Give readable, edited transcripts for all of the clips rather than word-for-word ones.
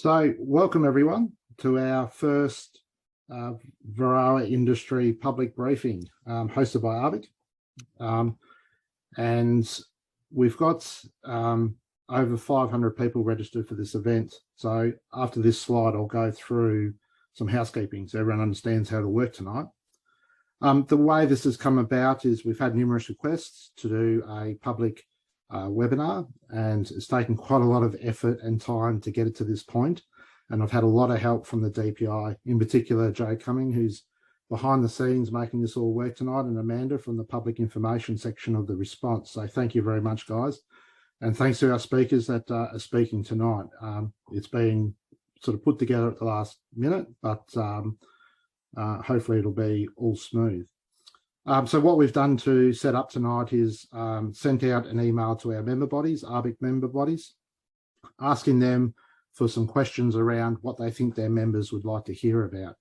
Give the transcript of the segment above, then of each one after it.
So welcome everyone to our first Varroa industry public briefing hosted by AHBIC. And we've got over 500 people registered for this event. So after this slide, I'll go through some housekeeping so everyone understands how to work tonight. The way this has come about is we've had numerous requests to do a public webinar, and it's taken quite a lot of effort and time to get it to this point. And I've had a lot of help from the DPI, in particular Joe Cumming, who's behind the scenes making this all work tonight, and Amanda from the public information section of the response. So thank you very much, guys. And thanks to our speakers that are speaking tonight. It's been sort of put together at the last minute, but hopefully it'll be all smooth. So what we've done to set up tonight is sent out an email to our member bodies, AHBIC member bodies, asking them for some questions around what they think their members would like to hear about.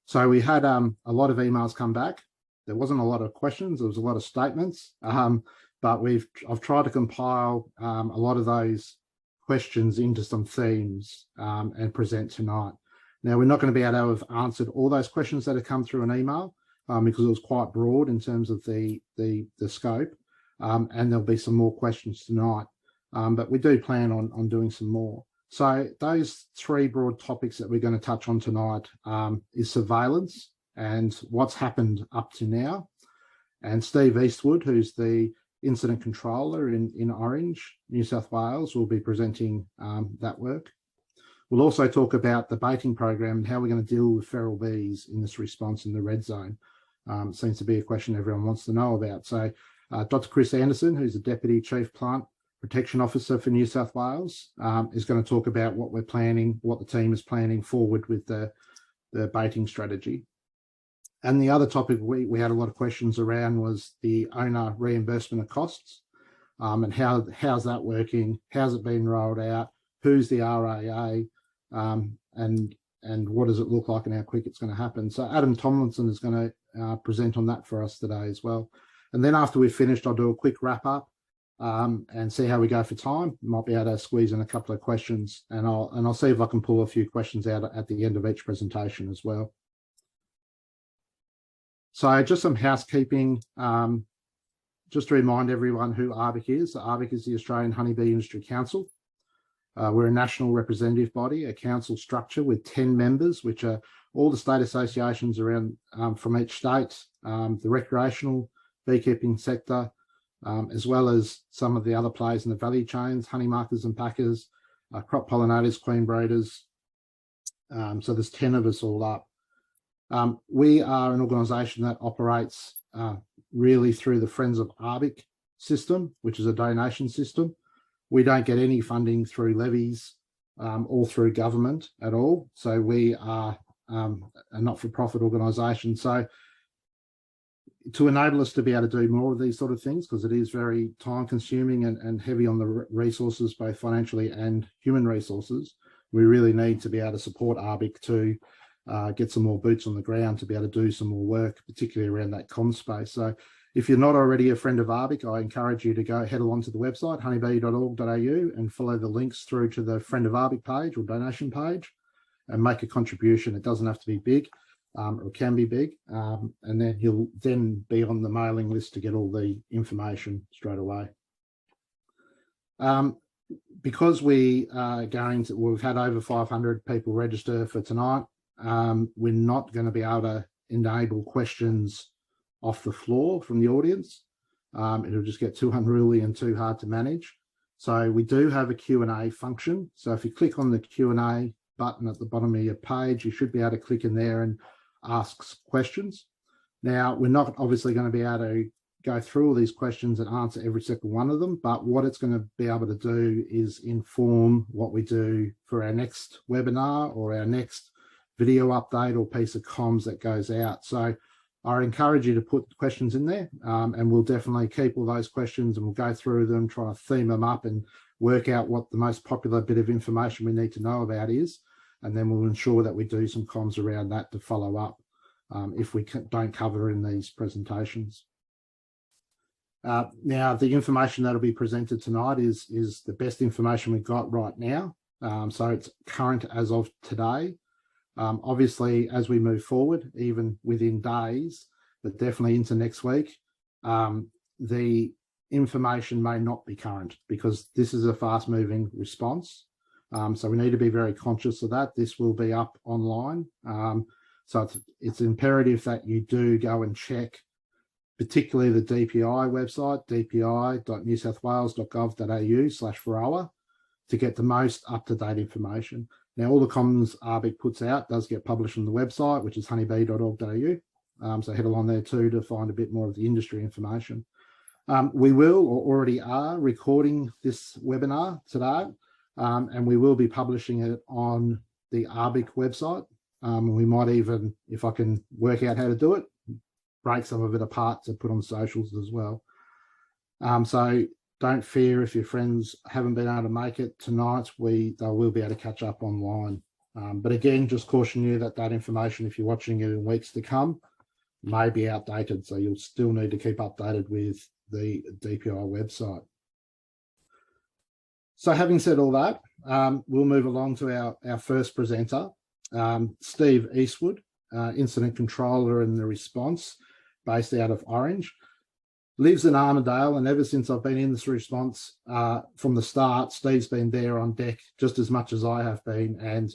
So we had a lot of emails come back. There wasn't a lot of questions, there was a lot of statements, but I've tried to compile a lot of those questions into some themes and present tonight. Now, we're not going to be able to have answered all those questions that have come through an email, because it was quite broad in terms of the scope, and there'll be some more questions tonight, but we do plan on doing some more. So those three broad topics that we're going to touch on tonight is surveillance and what's happened up to now. And Steve Eastwood, who's the incident controller in Orange, New South Wales, will be presenting that work. We'll also talk about the baiting program and how we're going to deal with feral bees in this response in the red zone. Seems to be a question everyone wants to know about. So Dr. Chris Anderson, who's the Deputy Chief Plant Protection Officer for New South Wales, is going to talk about what we're planning, what the team is planning forward with the baiting strategy. And the other topic we had a lot of questions around was the owner reimbursement of costs, and how's that working, how's it been rolled out, who's the RAA, and what does it look like and how quick it's going to happen. So Adam Tomlinson is going to present on that for us today as well. And then after we've finished, I'll do a quick wrap up and see how we go for time. Might be able to squeeze in a couple of questions, and I'll see if I can pull a few questions out at the end of each presentation as well. So just some housekeeping, just to remind everyone who AHBIC is. So AHBIC is the Australian Honeybee Industry Council. We're a national representative body, a council structure with 10 members, which are all the state associations around from each state, the recreational beekeeping sector, as well as some of the other players in the value chains, honey markers and packers, crop pollinators, queen breeders. So there's 10 of us all up. We are an organisation that operates really through the Friends of AHBIC system, which is a donation system. We don't get any funding through levies or through government at all. So we are a not-for-profit organisation. So to enable us to be able to do more of these sort of things, because it is very time-consuming and heavy on the resources, both financially and human resources, we really need to be able to support AHBIC to get some more boots on the ground to be able to do some more work, particularly around that comm space. So if you're not already a friend of AHBIC, I encourage you to head along to the website, honeybee.org.au, and follow the links through to the Friend of AHBIC page or donation page and make a contribution. It doesn't have to be big, or it can be big, and then you'll then be on the mailing list to get all the information straight away. Because we've had over 500 people register for tonight, we're not going to be able to enable questions off the floor from the audience. It'll just get too unruly and too hard to manage. So we do have a Q&A function. So if you click on the Q&A button at the bottom of your page, you should be able to click in there and ask questions. Now, we're not obviously going to be able to go through all these questions and answer every single one of them, but what it's going to be able to do is inform what we do for our next webinar or our next video update or piece of comms that goes out. So I encourage you to put questions in there, and we'll definitely keep all those questions and we'll go through them, try to theme them up and work out what the most popular bit of information we need to know about is, and then we'll ensure that we do some comms around that to follow up if we don't cover in these presentations. Now, the information that will be presented tonight is the best information we've got right now. So it's current as of today. Obviously, as we move forward, even within days, but definitely into next week, the information may not be current because this is a fast-moving response. So we need to be very conscious of that. This will be up online. So it's imperative that you do go and check, particularly the DPI website, dpi.newsouthwales.gov.au/Varroa, to get the most up-to-date information. Now, all the comms AHBIC puts out does get published on the website, which is honeybee.org.au. So head along there too to find a bit more of the industry information. We will, or already are, recording this webinar today, and we will be publishing it on the AHBIC website. We might even, if I can work out how to do it, break some of it apart to put on socials as well. So don't fear if your friends haven't been able to make it tonight. They will be able to catch up online. But again, just caution you that information, if you're watching it in weeks to come, may be outdated. So you'll still need to keep updated with the DPI website. So having said all that, we'll move along to our first presenter, Steve Eastwood, Incident Controller in the Response, based out of Orange. Lives in Armidale, and ever since I've been in this response from the start, Steve's been there on deck just as much as I have been. And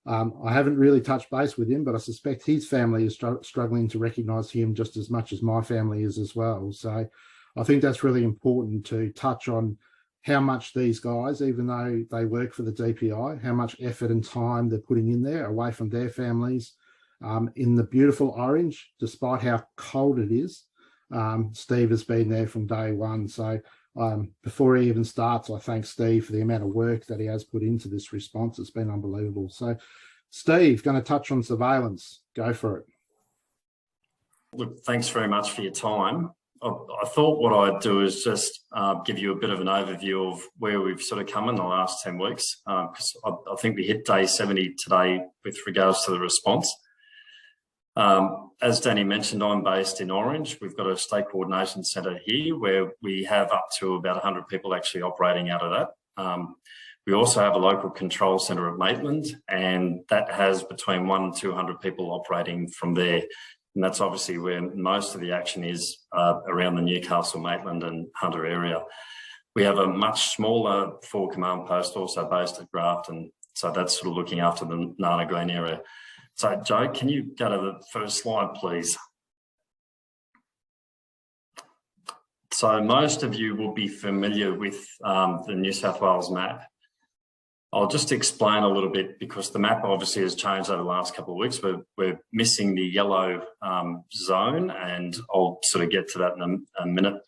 I haven't really touched base with him, but I suspect his family is struggling to recognise him just as much as my family is as well. So I think that's really important to touch on how much these guys, even though they work for the DPI, how much effort and time they're putting in there away from their families in the beautiful Orange, despite how cold it is. Steve has been there from day one. So before he even starts, I thank Steve for the amount of work that he has put into this response. It's been unbelievable. So Steve, going to touch on surveillance. Go for it. Look, thanks very much for your time. I thought what I'd do is just give you a bit of an overview of where we've sort of come in the last 10 weeks, because I think we hit day 70 today with regards to the response. As Danny mentioned, I'm based in Orange. We've got a state coordination centre here where we have up to about 100 people actually operating out of that. We also have a local control centre at Maitland, and that has between 100 and 200 people operating from there. And that's obviously where most of the action is around the Newcastle, Maitland and Hunter area. We have a much smaller 4 command post also based at Grafton. So that's sort of looking after the Nana Glen area. So Joe, can you go to the first slide, please? So most of you will be familiar with the New South Wales map. I'll just explain a little bit because the map obviously has changed over the last couple of weeks. We're missing the yellow zone, and I'll sort of get to that in a minute.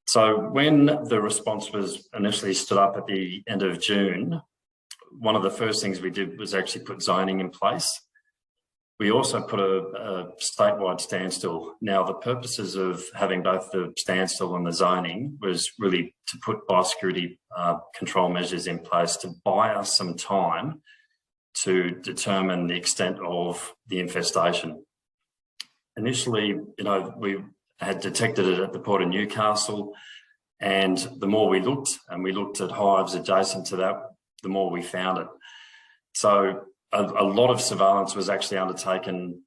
So when the response was initially stood up at the end of June, one of the first things we did was actually put zoning in place. We also put a statewide standstill. Now, the purposes of having both the standstill and the zoning was really to put biosecurity control measures in place to buy us some time to determine the extent of the infestation. Initially, we had detected it at the Port of Newcastle, and the more we looked, and we looked at hives adjacent to that, the more we found it. So a lot of surveillance was actually undertaken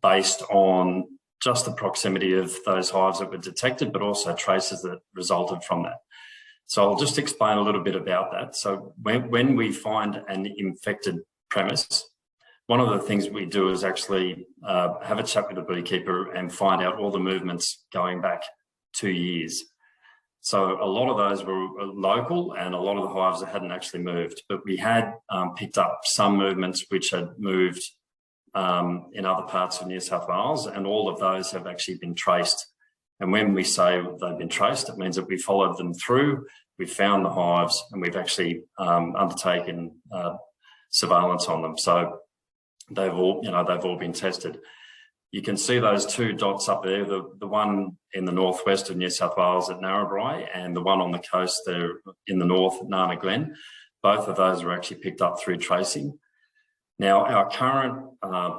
based on just the proximity of those hives that were detected, but also traces that resulted from that. So I'll just explain a little bit about that. So when we find an infected premise, one of the things we do is actually have a chat with the beekeeper and find out all the movements going back 2 years. So a lot of those were local, and a lot of the hives that hadn't actually moved, but we had picked up some movements which had moved in other parts of New South Wales, and all of those have actually been traced. And when we say they've been traced, it means that we followed them through, we found the hives, and we've actually undertaken surveillance on them. So they've all been tested. You can see those 2 dots up there, the one in the northwest of New South Wales at Narrabri, and the one on the coast there in the north at Nana Glen. Both of those were actually picked up through tracing. Now, our current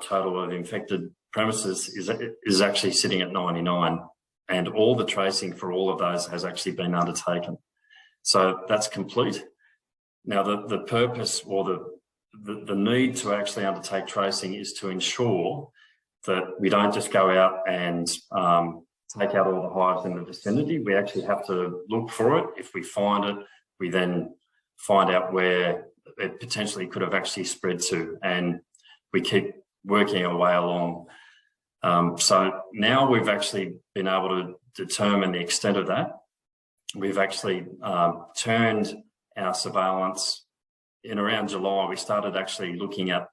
total of infected premises is actually sitting at 99, and all the tracing for all of those has actually been undertaken. So that's complete. Now, the purpose or the need to actually undertake tracing is to ensure that we don't just go out and take out all the hives in the vicinity. We actually have to look for it. If we find it, we then find out where it potentially could have actually spread to, and we keep working our way along. So now we've actually been able to determine the extent of that. We've actually turned our surveillance in around July. We started actually looking at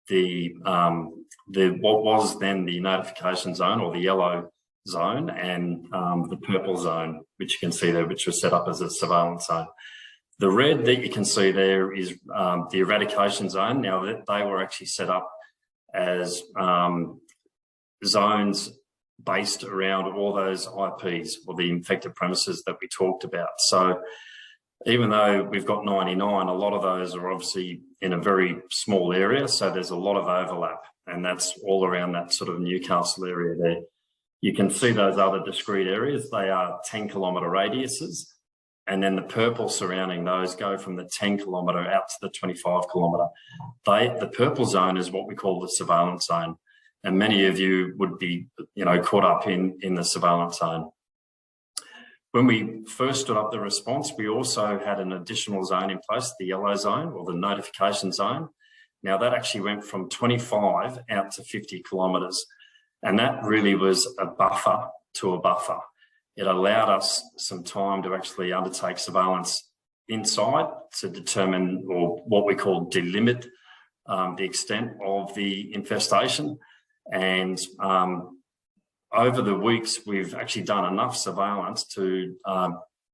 the what was then the notification zone, or the yellow zone, and the purple zone, which you can see there, which was set up as a surveillance zone. The red that you can see there is the eradication zone. Now, they were actually set up as zones based around all those IPs, or the infected premises that we talked about. So even though we've got 99, a lot of those are obviously in a very small area. So there's a lot of overlap, and that's all around that sort of Newcastle area there. You can see those other discrete areas. They are 10-kilometre radiuses. And then the purple surrounding those go from the 10-kilometre out to the 25-kilometre. The purple zone is what we call the surveillance zone. And many of you would be, caught up in the surveillance zone. When we first stood up the response, we also had an additional zone in place, the yellow zone, or the notification zone. Now, that actually went from 25 out to 50 kilometres. And that really was a buffer to a buffer. It allowed us some time to actually undertake surveillance inside to determine, or what we call delimit, the extent of the infestation. And over the weeks, we've actually done enough surveillance to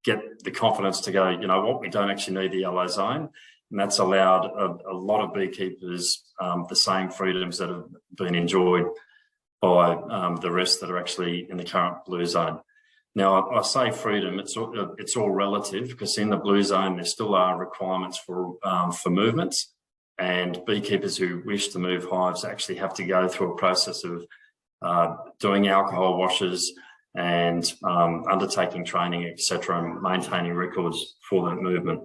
get the confidence to go, you know what, we don't actually need the yellow zone. And that's allowed a lot of beekeepers the same freedoms that have been enjoyed by the rest that are actually in the current blue zone. Now, I say freedom, it's all relative, because in the blue zone, there still are requirements for movements, and beekeepers who wish to move hives actually have to go through a process of doing alcohol washes and undertaking training, etc., and maintaining records for that movement.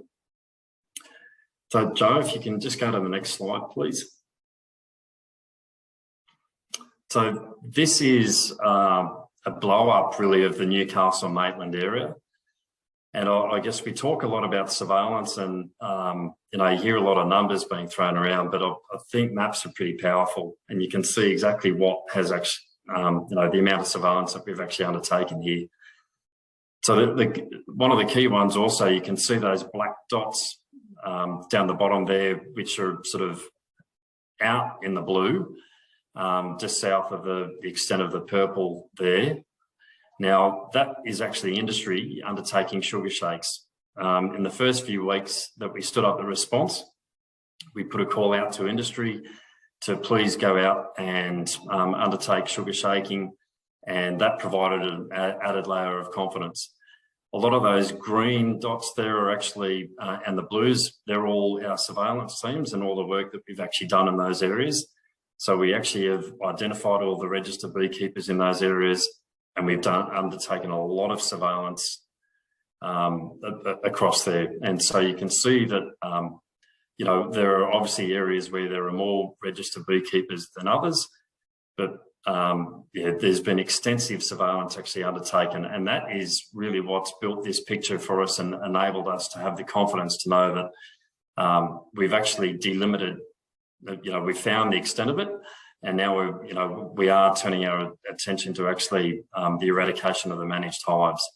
So, Joe, if you can just go to the next slide, please. So this is a blow up really of the Newcastle Maitland area. And I guess we talk a lot about surveillance, and you hear a lot of numbers being thrown around, but I think maps are pretty powerful, and you can see exactly what has actually, the amount of surveillance that we've actually undertaken here. So one of the key ones also, you can see those black dots down the bottom there, which are sort of out in the blue, just south of the extent of the purple there. Now, that is actually industry undertaking sugar shakes. In the first few weeks that we stood up the response, we put a call out to industry to please go out and undertake sugar shaking, and that provided an added layer of confidence. A lot of those green dots there are actually, and the blues, they're all our surveillance teams and all the work that we've actually done in those areas. So we actually have identified all the registered beekeepers in those areas, and we've undertaken a lot of surveillance across there. And so you can see that, there are obviously areas where there are more registered beekeepers than others, but there's been extensive surveillance actually undertaken, and that is really what's built this picture for us and enabled us to have the confidence to know that we've actually delimited. We found the extent of it, and now we are turning our attention to actually the eradication of the managed hives.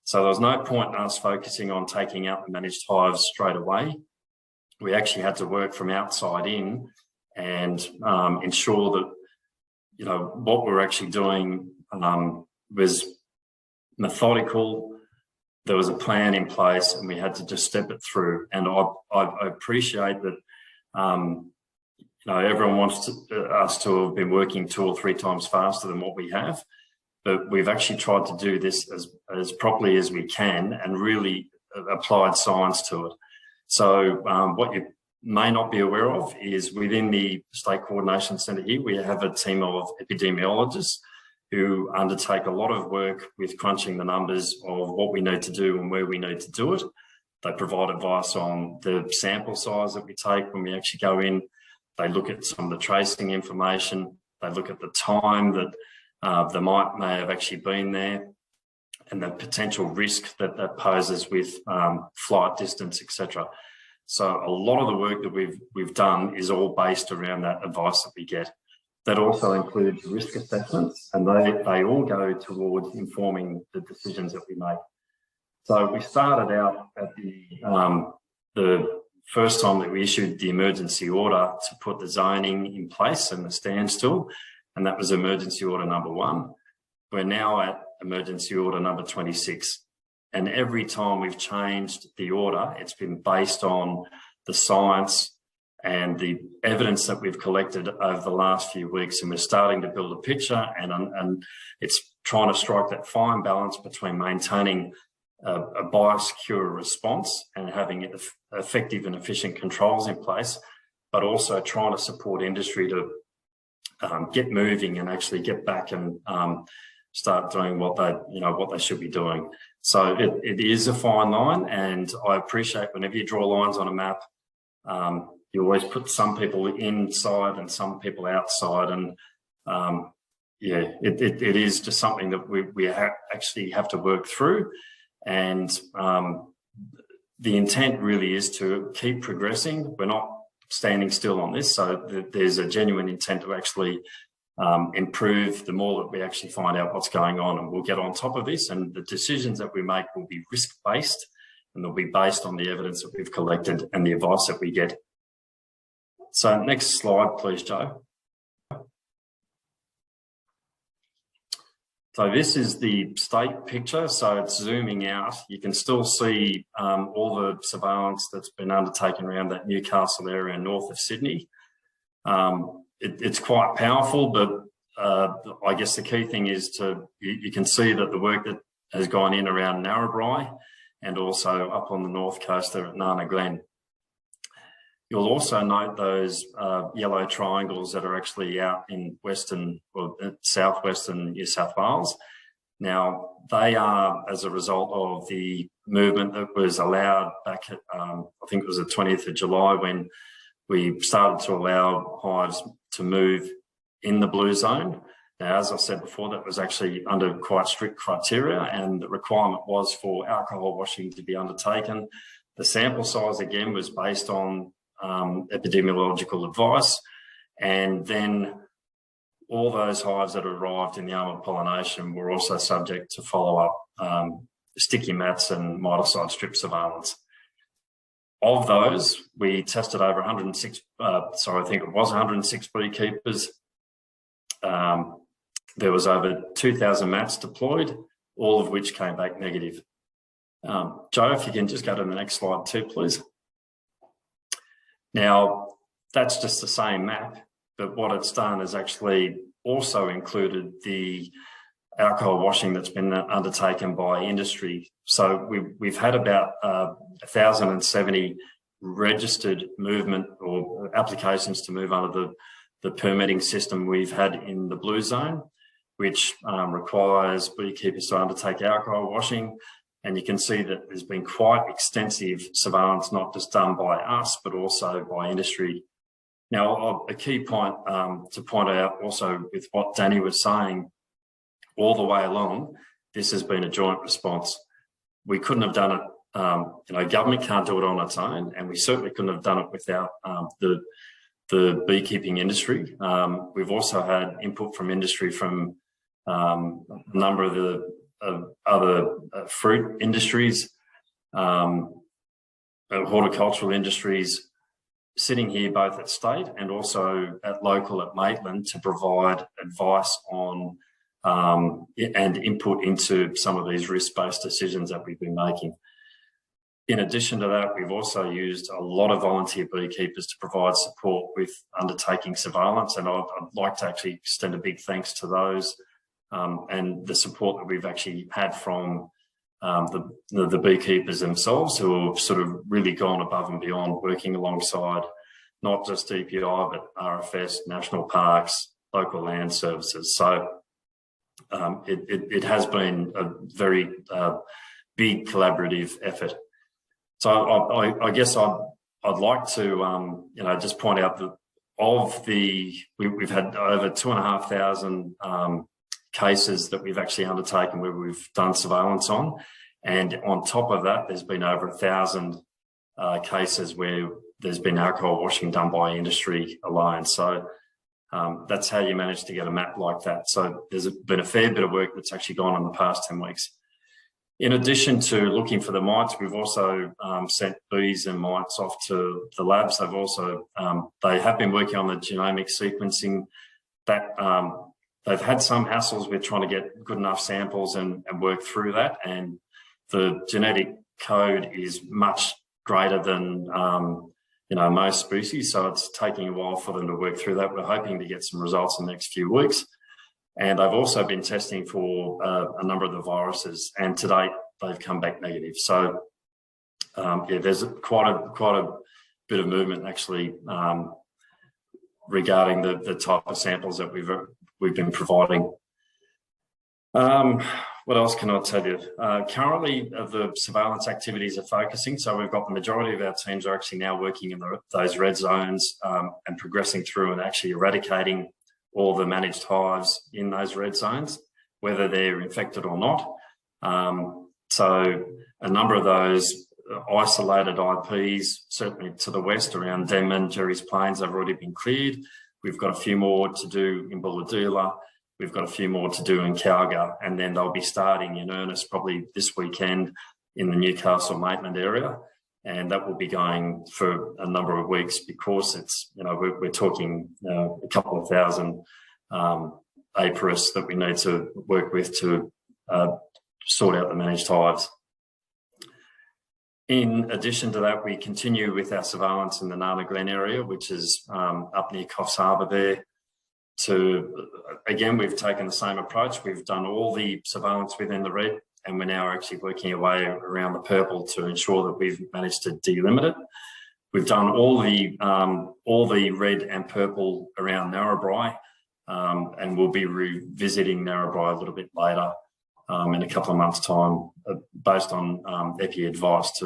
So there was no point in us focusing on taking out the managed hives straight away. We actually had to work from outside in and ensure that what we're actually doing was methodical. There was a plan in place, and we had to just step it through. And I appreciate that. Everyone wants us to have been working 2 or 3 times faster than what we have, but we've actually tried to do this as properly as we can and really applied science to it. So what you may not be aware of is within the State Coordination Centre here, we have a team of epidemiologists who undertake a lot of work with crunching the numbers of what we need to do and where we need to do it. They provide advice on the sample size that we take when we actually go in. They look at some of the tracing information. They look at the time that the mite may have actually been there and the potential risk that that poses with flight distance, etc. So a lot of the work that we've done is all based around that advice that we get. That also includes risk assessments, and they all go towards informing the decisions that we make. So we started out at the first time that we issued the emergency order to put the zoning in place and the standstill, and that was emergency order number 1. We're now at emergency order number 26. And every time we've changed the order, it's been based on the science and the evidence that we've collected over the last few weeks. And we're starting to build a picture, and it's trying to strike that fine balance between maintaining a biosecure response and having effective and efficient controls in place, but also trying to support industry to get moving and actually get back and start doing what they should be doing. So it is a fine line, and I appreciate whenever you draw lines on a map, you always put some people inside and some people outside, and it is just something that we actually have to work through. And the intent really is to keep progressing. We're not standing still on this, so there's a genuine intent to actually improve the more that we actually find out what's going on, and we'll get on top of this, and the decisions that we make will be risk-based, and they'll be based on the evidence that we've collected and the advice that we get. So next slide, please, Joe. So this is the state picture, so it's zooming out. You can still see all the surveillance that's been undertaken around that Newcastle area north of Sydney. It's quite powerful, but I guess the key thing is you can see that the work that has gone in around Narrabri and also up on the north coast there at Nana Glen. You'll also note those yellow triangles that are actually out in western or southwestern New South Wales. Now, they are as a result of the movement that was allowed back at, I think it was the 20th of July when we started to allow hives to move in the blue zone. Now, as I said before, that was actually under quite strict criteria, and the requirement was for alcohol washing to be undertaken. The sample size, again, was based on epidemiological advice, and then all those hives that arrived in the almond pollination were also subject to follow-up sticky mats and miticide strip surveillance. Of those, we tested over 106, I think it was 106 beekeepers. There was over 2,000 mats deployed, all of which came back negative. Joe, if you can just go to the next slide too, please. Now, that's just the same map, but what it's done is actually also included the alcohol washing that's been undertaken by industry. So we've had about 1,070 registered movement or applications to move under the permitting system we've had in the blue zone, which requires beekeepers to undertake alcohol washing. And you can see that there's been quite extensive surveillance, not just done by us, but also by industry. Now, a key point to point out also with what Danny was saying, all the way along, this has been a joint response. We couldn't have done it, government can't do it on its own, and we certainly couldn't have done it without the beekeeping industry. We've also had input from industry from a number of the other fruit industries, horticultural industries, sitting here both at state and also at local at Maitland to provide advice on and input into some of these risk-based decisions that we've been making. In addition to that, we've also used a lot of volunteer beekeepers to provide support with undertaking surveillance, and I'd like to actually extend a big thanks to those and the support that we've actually had from the beekeepers themselves, who have sort of really gone above and beyond, working alongside not just DPI, but RFS, national parks, local land services. So it has been a very big collaborative effort. So I guess I'd like to just point out that we've had over 2,500 cases that we've actually undertaken where we've done surveillance on, and on top of that, there's been over 1,000 cases where there's been alcohol washing done by industry alone. So that's how you manage to get a map like that. So there's been a fair bit of work that's actually gone on in the past 10 weeks. In addition to looking for the mites, we've also sent bees and mites off to the labs. They've also, they have been working on the genomic sequencing. That they've had some hassles with trying to get good enough samples and work through that. And the genetic code is much greater than most species, so it's taking a while for them to work through that. We're hoping to get some results in the next few weeks. And they've also been testing for a number of the viruses, and to date they've come back negative. So there's quite a bit of movement actually regarding the type of samples that we've been providing. What else can I tell you? Currently, the surveillance activities are focusing. So we've got the majority of our teams are actually now working in those red zones and progressing through and actually eradicating all the managed hives in those red zones, whether they're infected or not. So a number of those isolated IPs, certainly to the west around Denman, Jerry's Plains, have already been cleared. We've got a few more to do in Bulahoola. We've got a few more to do in Calgary, and then they'll be starting in earnest probably this weekend in the Newcastle Maitland area. And that will be going for a number of weeks because it's, we're talking a couple of thousand apiarists that we need to work with to sort out the managed hives. In addition to that, we continue with our surveillance in the Nana Glen area, which is up near Coffs Harbour there. Again, we've taken the same approach. We've done all the surveillance within the red, and we're now actually working our way around the purple to ensure that we've managed to delimit it. We've done all the red and purple around Narrabri, and we'll be revisiting Narrabri a little bit later in a couple of months' time, based on EPI advice.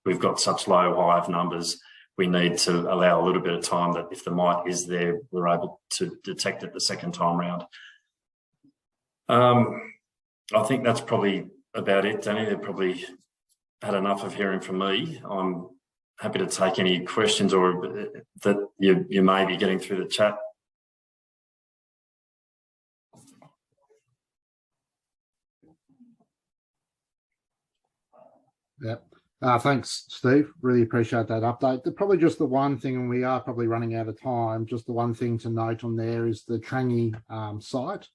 We've got such low hive numbers, we need to allow a little bit of time that if the mite is there, we're able to detect it the second time round. I think that's probably about it, Danny. They've probably had enough of hearing from me. I'm happy to take any questions or that you may be getting through the chat. Yep. Thanks, Steve. Really appreciate that update. Probably just the one thing, and we are probably running out of time, just the one thing to note on there is the Trangie site.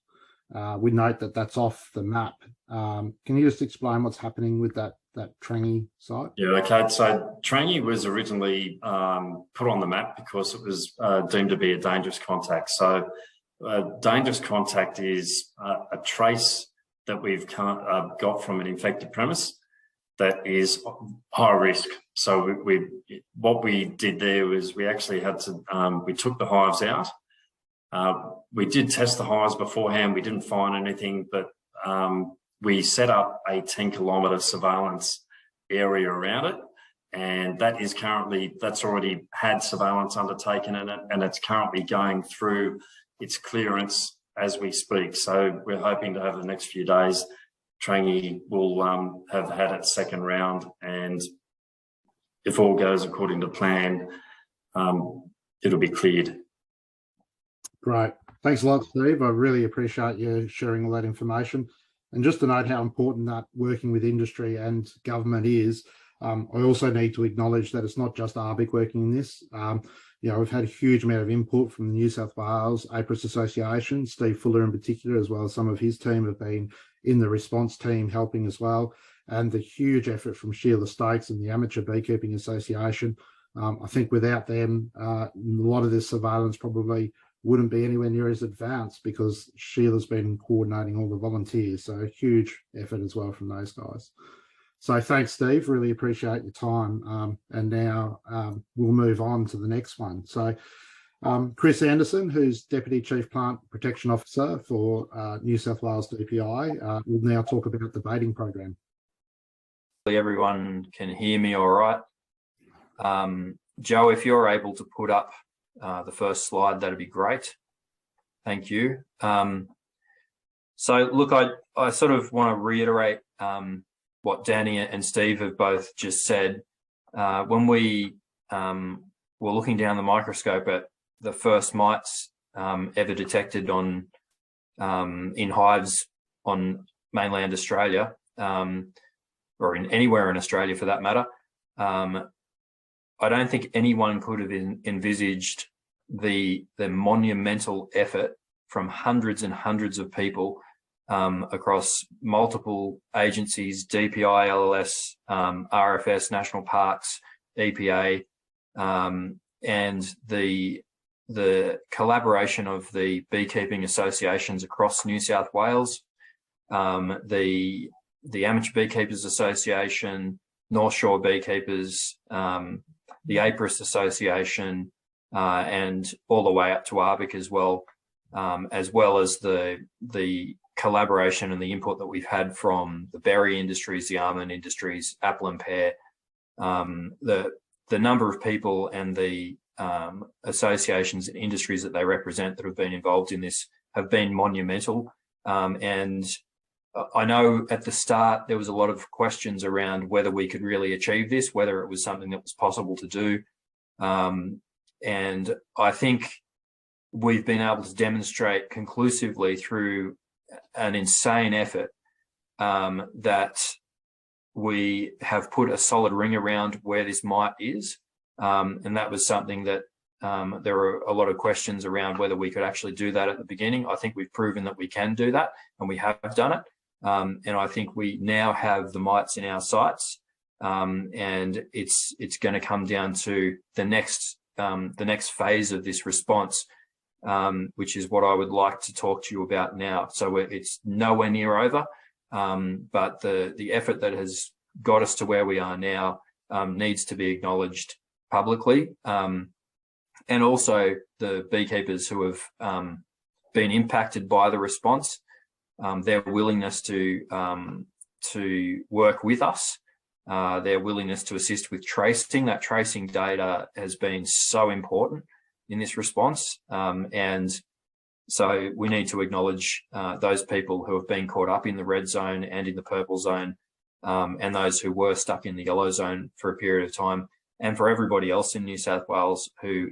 We note that that's off the map. Can you just explain what's happening with that Trangie site? Yeah, okay. So Trangie was originally put on the map because it was deemed to be a dangerous contact. So dangerous contact is a trace that we've got from an infected premise that is high risk. So what we did there was we actually had to, we took the hives out. We did test the hives beforehand. We didn't find anything, but we set up a 10-kilometre surveillance area around it. And that's already had surveillance undertaken in it, and it's currently going through its clearance as we speak. So we're hoping to have the next few days, Trangie will have had its second round, and if all goes according to plan, it'll be cleared. Great. Thanks a lot, Steve. I really appreciate you sharing all that information. And just to note how important that working with industry and government is, I also need to acknowledge that it's not just AHBIC working in this. We've had a huge amount of input from the New South Wales APRIS Association. Steve Fuller in particular, as well as some of his team, have been in the response team helping as well. And the huge effort from Sheila Stakes and the Amateur Beekeeping Association. I think without them, a lot of this surveillance probably wouldn't be anywhere near as advanced, because Sheila's been coordinating all the volunteers. So a huge effort as well from those guys. So thanks, Steve. Really appreciate your time. And now we'll move on to the next one. So Chris Anderson, who's Deputy Chief Plant Protection Officer for New South Wales DPI, will now talk about the baiting program. everyone can hear me all right. Joe, if you're able to put up the first slide, that'd be great. Thank you. So look, I sort of want to reiterate what Danny and Steve have both just said. When we were looking down the microscope at the first mites ever detected on in hives on mainland Australia, or in anywhere in Australia for that matter, I don't think anyone could have envisaged the monumental effort from hundreds and hundreds of people across multiple agencies, DPI, LLS, RFS, National Parks, EPA, and the collaboration of the beekeeping associations across New South Wales, the Amateur Beekeepers Association, North Shore Beekeepers, the APRIS Association, and all the way up to AHBIC as well as the collaboration and the input that we've had from the berry industries, the almond industries, apple and pear. The number of people and the associations and industries that they represent that have been involved in this have been monumental. And I know at the start there was a lot of questions around whether we could really achieve this, whether it was something that was possible to do. And I think we've been able to demonstrate conclusively through an insane effort that we have put a solid ring around where this mite is. And that was something that there were a lot of questions around whether we could actually do that at the beginning. I think we've proven that we can do that, and we have done it. And I think we now have the mites in our sights, and it's going to come down to the next phase of this response, which is what I would like to talk to you about now. So it's nowhere near over, but the effort that has got us to where we are now needs to be acknowledged publicly, and also the beekeepers who have been impacted by the response, their willingness to work with us, their willingness to assist with tracing. That tracing data has been so important in this response, and so we need to acknowledge those people who have been caught up in the red zone and in the purple zone, and those who were stuck in the yellow zone for a period of time, and for everybody else in New South Wales who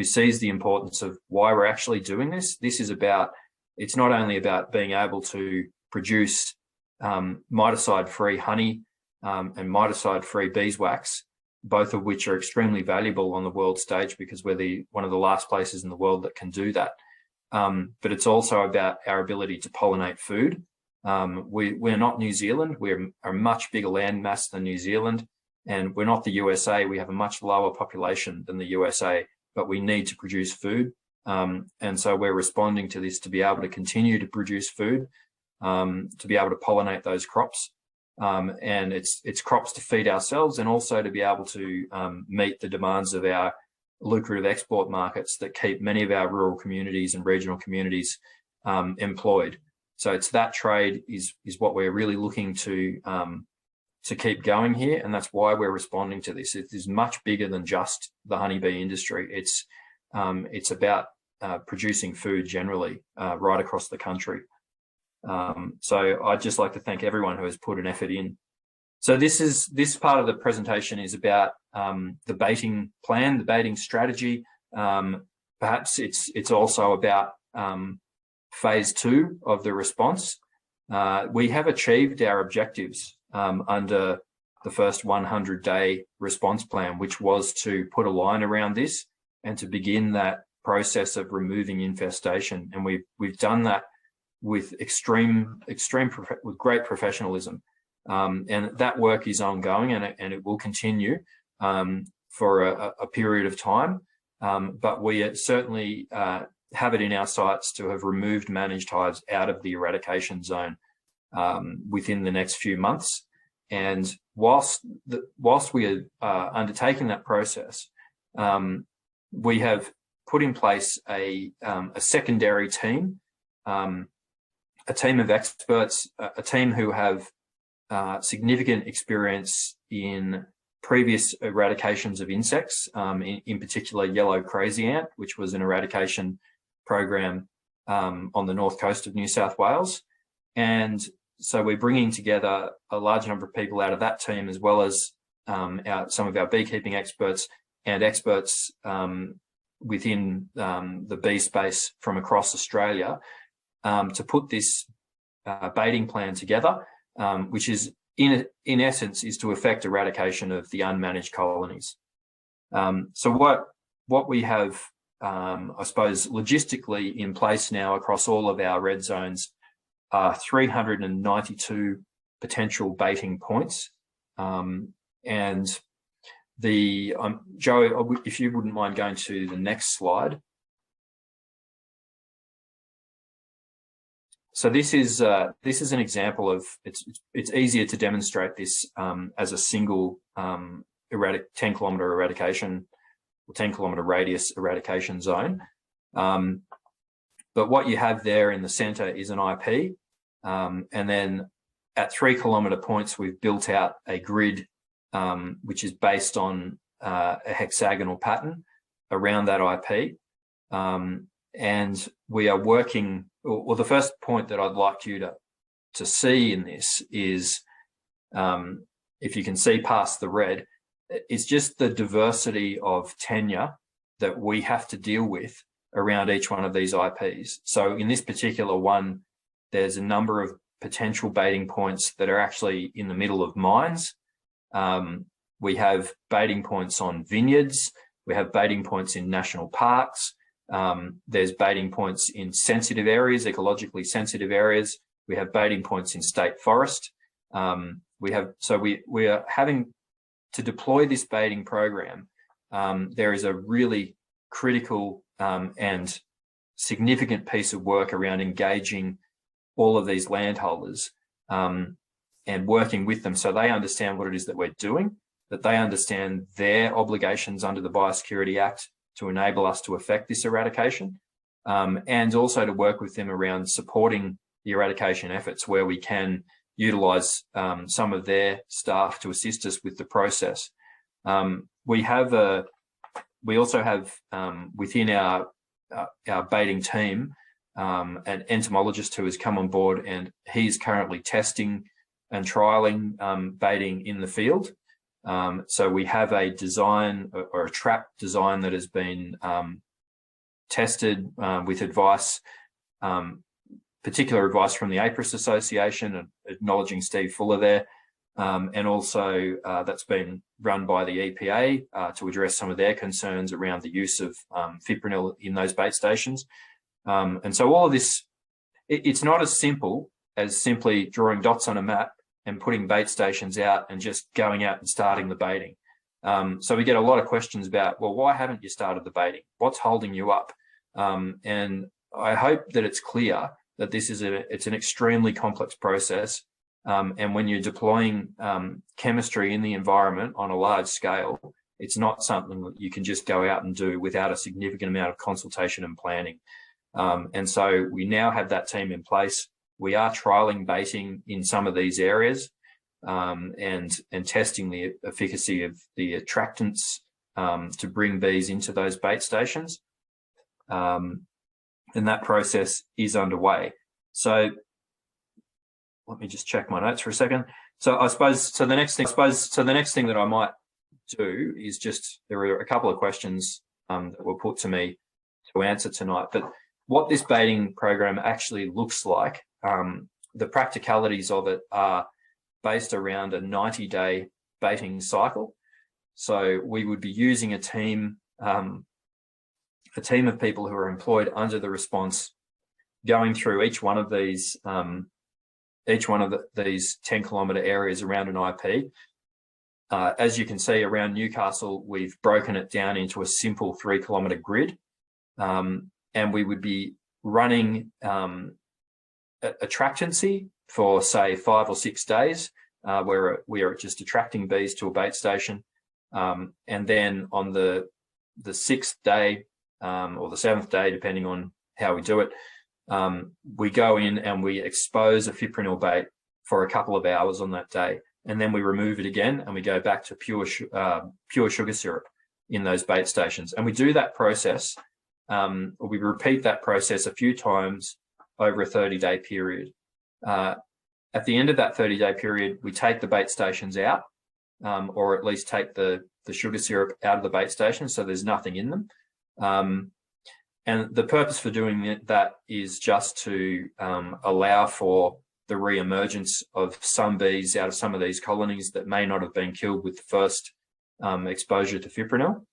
sees the importance of why we're actually doing this. This is about, it's not only about being able to produce miticide-free honey and miticide-free beeswax, both of which are extremely valuable on the world stage because we're one of the last places in the world that can do that. But it's also about our ability to pollinate food. We're not New Zealand. We're a much bigger land mass than New Zealand, and we're not the USA. We have a much lower population than the USA, but we need to produce food. And so we're responding to this to be able to continue to produce food, to be able to pollinate those crops. And it's crops to feed ourselves, and also to be able to meet the demands of our lucrative export markets that keep many of our rural communities and regional communities employed. So it's that trade is what we're really looking to keep going here, and that's why we're responding to this. It is much bigger than just the honeybee industry. It's about producing food generally right across the country. So I'd just like to thank everyone who has put an effort in. So this part of the presentation is about the baiting plan, the baiting strategy. Perhaps it's also about phase 2 of the response. We have achieved our objectives under the first 100-day response plan, which was to put a line around this and to begin that process of removing infestation. And we've done that with with great professionalism, and that work is ongoing, and it will continue for a period of time. But we certainly have it in our sights to have removed managed hives out of the eradication zone within the next few months. And whilst we are undertaking that process, we have put in place a secondary team, a team of experts, a team who have significant experience in previous eradications of insects, in particular yellow crazy ant, which was an eradication program on the north coast of New South Wales. And so we're bringing together a large number of people out of that team, as well as some of our beekeeping experts and experts within the bee space from across Australia to put this baiting plan together, which is in essence is to effect eradication of the unmanaged colonies. So what we have, I suppose, logistically in place now across all of our red zones are 392 potential baiting points. And the Joe, if you wouldn't mind going to the next slide. So this is an example of it's easier to demonstrate this as a single 10-kilometre eradication or 10-kilometre radius eradication zone. But what you have there in the centre is an IP, and then at 3-kilometre points we've built out a grid which is based on a hexagonal pattern around that IP, and we are working. Well, the first point that I'd like you to see in this is, if you can see past the red, it's just the diversity of tenure that we have to deal with around each one of these IPs. So in this particular one, there's a number of potential baiting points that are actually in the middle of mines. We have baiting points on vineyards. We have baiting points in national parks. There's baiting points in sensitive areas, ecologically sensitive areas. We have baiting points in state forest. We are having to deploy this baiting program. There is a really critical and significant piece of work around engaging all of these landholders and working with them so they understand what it is that we're doing, that they understand their obligations under the Biosecurity Act to enable us to effect this eradication, and also to work with them around supporting the eradication efforts where we can utilise some of their staff to assist us with the process. We also have within our baiting team an entomologist who has come on board, and he's currently testing and trialling baiting in the field. So we have a design or a trap design that has been tested with advice, particular advice from the APRIS Association, acknowledging Steve Fuller there, and also that's been run by the EPA to address some of their concerns around the use of fipronil in those bait stations. And so all of this, it's not as simple as simply drawing dots on a map and putting bait stations out and just going out and starting the baiting. So we get a lot of questions about, well, why haven't you started the baiting? What's holding you up? And I hope that it's clear that this is it's an extremely complex process. And when you're deploying chemistry in the environment on a large scale, it's not something that you can just go out and do without a significant amount of consultation and planning. And so we now have that team in place. We are trialling baiting in some of these areas and testing the efficacy of the attractants to bring bees into those bait stations. And that process is underway. So let me just check my notes for a second. So the next thing that I might do is just, there are a couple of questions that were put to me to answer tonight, but what this baiting program actually looks like, the practicalities of it are based around a 90-day baiting cycle. So we would be using a team of people who are employed under the response, going through each one of these 10-kilometre areas around an IP. As you can see around Newcastle, we've broken it down into a simple 3-kilometre grid, and we would be running attractancy for say 5 or 6 days, where we are just attracting bees to a bait station, and then on the 6th day or the 7th day, depending on how we do it, we go in and we expose a fipronil bait for a couple of hours on that day, and then we remove it again and we go back to pure sugar syrup in those bait stations. And we do that process, or we repeat that process a few times over a 30-day period. At the end of that 30-day period, we take the bait stations out, or at least take the sugar syrup out of the bait station so there's nothing in them. And the purpose for doing that is just to allow for the re-emergence of some bees out of some of these colonies that may not have been killed with the first exposure to fipronil.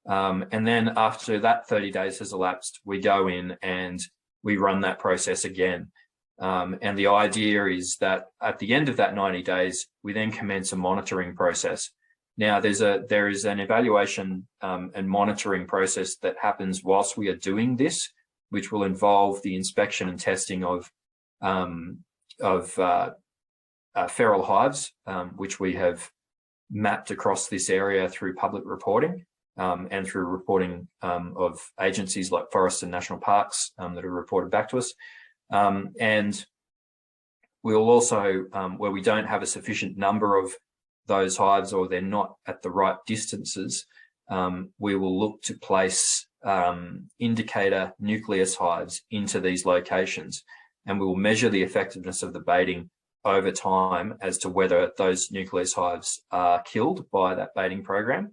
And then after that 30 days has elapsed, we go in and we run that process again. And the idea is that at the end of that 90 days, we then commence a monitoring process. Now, there is an evaluation and monitoring process that happens whilst we are doing this, which will involve the inspection and testing of feral hives, which we have mapped across this area through public reporting and through reporting of agencies like forests and national parks that have reported back to us. And we'll also, where we don't have a sufficient number of those hives or they're not at the right distances, we will look to place indicator nucleus hives into these locations, and we will measure the effectiveness of the baiting over time as to whether those nucleus hives are killed by that baiting program.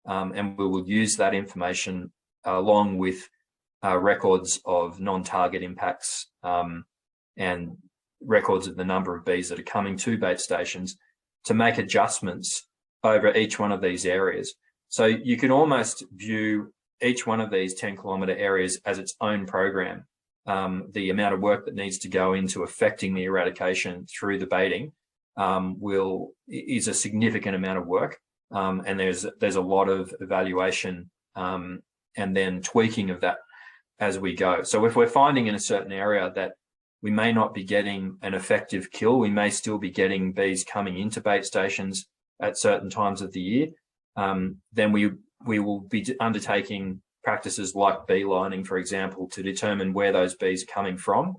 And we will use that information along with records of non-target impacts and records of the number of bees that are coming to bait stations to make adjustments over each one of these areas. So you can almost view each one of these 10-kilometre areas as its own program. The amount of work that needs to go into affecting the eradication through the baiting is a significant amount of work, and there's a lot of evaluation and then tweaking of that as we go. So if we're finding in a certain area that we may not be getting an effective kill, we may still be getting bees coming into bait stations at certain times of the year, then we will be undertaking practices like bee lining, for example, to determine where those bees are coming from,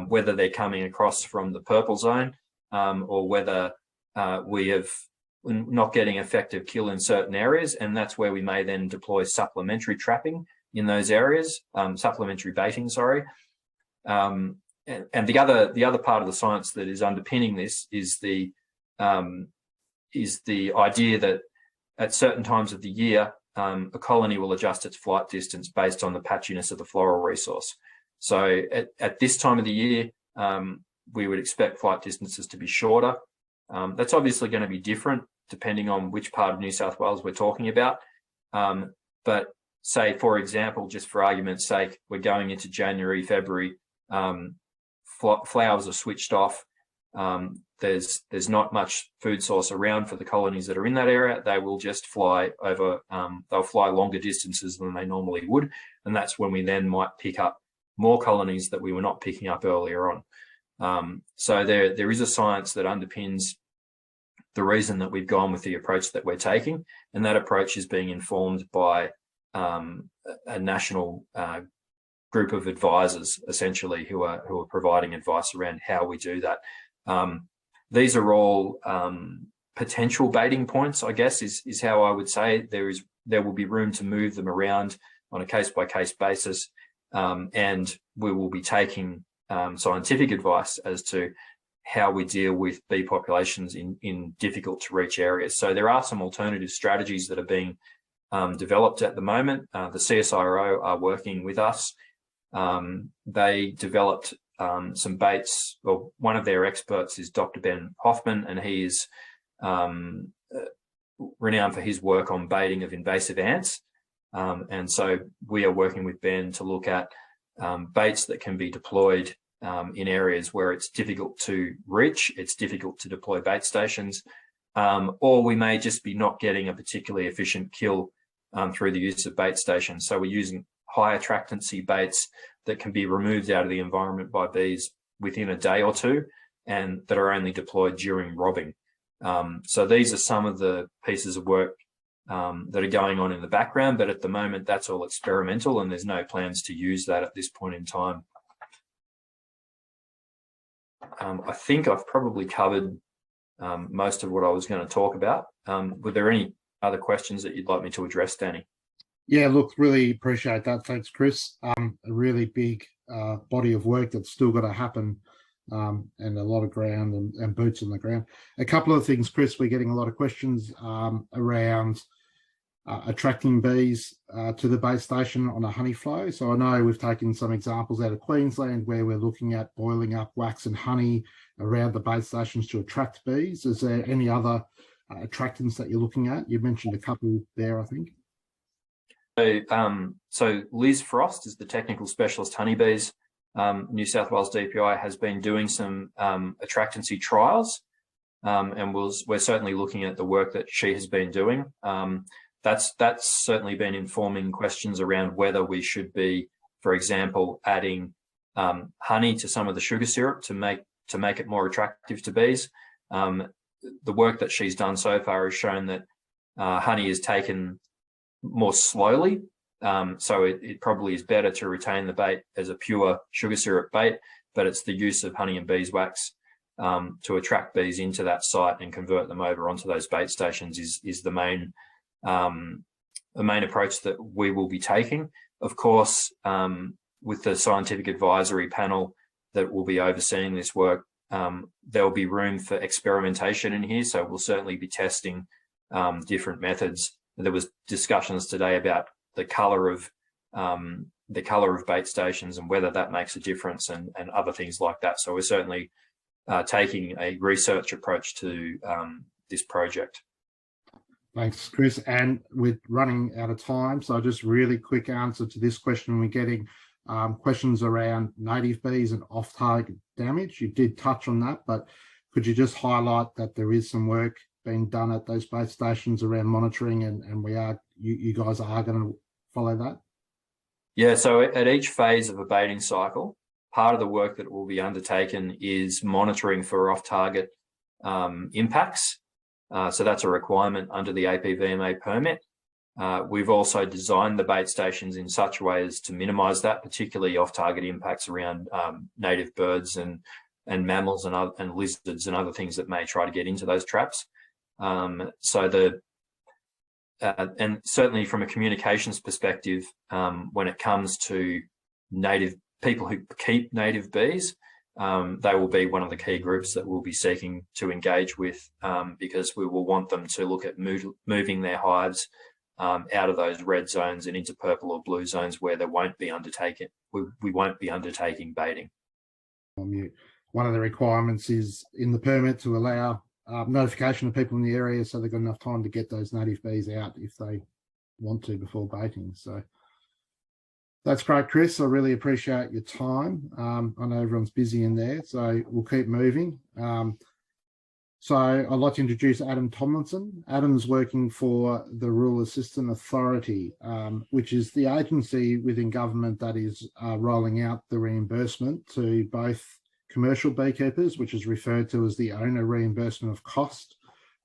whether they're coming across from the purple zone, or whether we have not getting effective kill in certain areas, and that's where we may then deploy supplementary trapping in those areas, supplementary baiting, sorry. And the other part of the science that is underpinning this is the idea that at certain times of the year, a colony will adjust its flight distance based on the patchiness of the floral resource. So at this time of the year, we would expect flight distances to be shorter. That's obviously going to be different depending on which part of New South Wales we're talking about. But say, for example, just for argument's sake, we're going into January, February, flowers are switched off. There's not much food source around for the colonies that are in that area. They will just fly over, they'll fly longer distances than they normally would. And that's when we then might pick up more colonies that we were not picking up earlier on. So there is a science that underpins the reason that we've gone with the approach that we're taking. And that approach is being informed by a national group of advisors, essentially, who are providing advice around how we do that. These are all potential baiting points, I guess, is how I would say. There will be room to move them around on a case-by-case basis, and we will be taking scientific advice as to how we deal with bee populations in difficult-to-reach areas. So there are some alternative strategies that are being developed at the moment. The CSIRO are working with us. They developed some baits. Well, one of their experts is Dr. Ben Hoffman, and he is renowned for his work on baiting of invasive ants. And so we are working with Ben to look at baits that can be deployed in areas where it's difficult to reach, it's difficult to deploy bait stations, or we may just be not getting a particularly efficient kill through the use of bait stations. So we're using high attractancy baits that can be removed out of the environment by bees within a day or two, and that are only deployed during robbing. So these are some of the pieces of work that are going on in the background, but at the moment that's all experimental and there's no plans to use that at this point in time. I think I've probably covered most of what I was going to talk about. Were there any other questions that you'd like me to address, Danny? Yeah, look, really appreciate that. Thanks, Chris. A really big body of work that's still got to happen, and a lot of ground and boots on the ground. A couple of things, Chris, we're getting a lot of questions around attracting bees to the bait station on a honey flow. So I know we've taken some examples out of Queensland where we're looking at boiling up wax and honey around the bait stations to attract bees. Is there any other attractants that you're looking at? You mentioned a couple there, I think. So Liz Frost is the technical specialist honeybees. New South Wales DPI has been doing some attractancy trials, and we're certainly looking at the work that she has been doing. That's certainly been informing questions around whether we should be, for example, adding honey to some of the sugar syrup to make it more attractive to bees. The work that she's done so far has shown that honey is taken more slowly, so it probably is better to retain the bait as a pure sugar syrup bait, but it's the use of honey and beeswax to attract bees into that site and convert them over onto those bait stations is the main approach that we will be taking. Of course, with the scientific advisory panel that will be overseeing this work, there will be room for experimentation in here, so we'll certainly be testing different methods. There was discussions today about the colour of bait stations and whether that makes a difference and other things like that. So we're certainly taking a research approach to this project. Thanks, Chris. And we're running out of time, so just really quick answer to this question. We're getting questions around native bees and off-target damage. You did touch on that, but could you just highlight that there is some work being done at those bait stations around monitoring, and you guys are going to follow that? Yeah, so at each phase of a baiting cycle, part of the work that will be undertaken is monitoring for off-target impacts. So that's a requirement under the APVMA permit. We've also designed the bait stations in such a way as to minimise that, particularly off-target impacts around native birds and mammals and lizards and other things that may try to get into those traps. And certainly from a communications perspective, when it comes to native people who keep native bees, they will be one of the key groups that we'll be seeking to engage with, because we will want them to look at moving their hives out of those red zones and into purple or blue zones where we won't be undertaking baiting. One of the requirements is in the permit to allow notification of people in the area, so they've got enough time to get those native bees out if they want to before baiting. So that's great, Chris. I really appreciate your time. I know everyone's busy in there, so we'll keep moving. So I'd like to introduce Adam Tomlinson. Adam's working for the Rural Assistance Authority, which is the agency within government that is rolling out the reimbursement to both commercial beekeepers, which is referred to as the owner reimbursement of cost,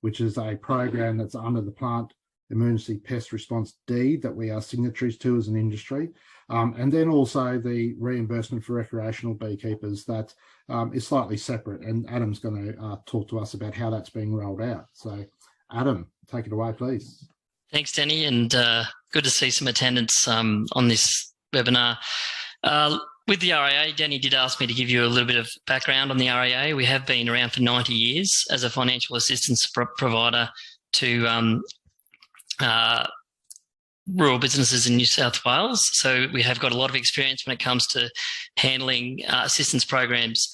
which is a program that's under the Plant Emergency Pest Response Deed that we are signatories to as an industry. And then also the reimbursement for recreational beekeepers that is slightly separate. And Adam's going to talk to us about how that's being rolled out. So Adam, take it away, please. Thanks, Danny, and good to see some attendance on this webinar. With the RAA, Danny did ask me to give you a little bit of background on the RAA. We have been around for 90 years as a financial assistance provider to rural businesses in New South Wales. So we have got a lot of experience when it comes to handling assistance programs.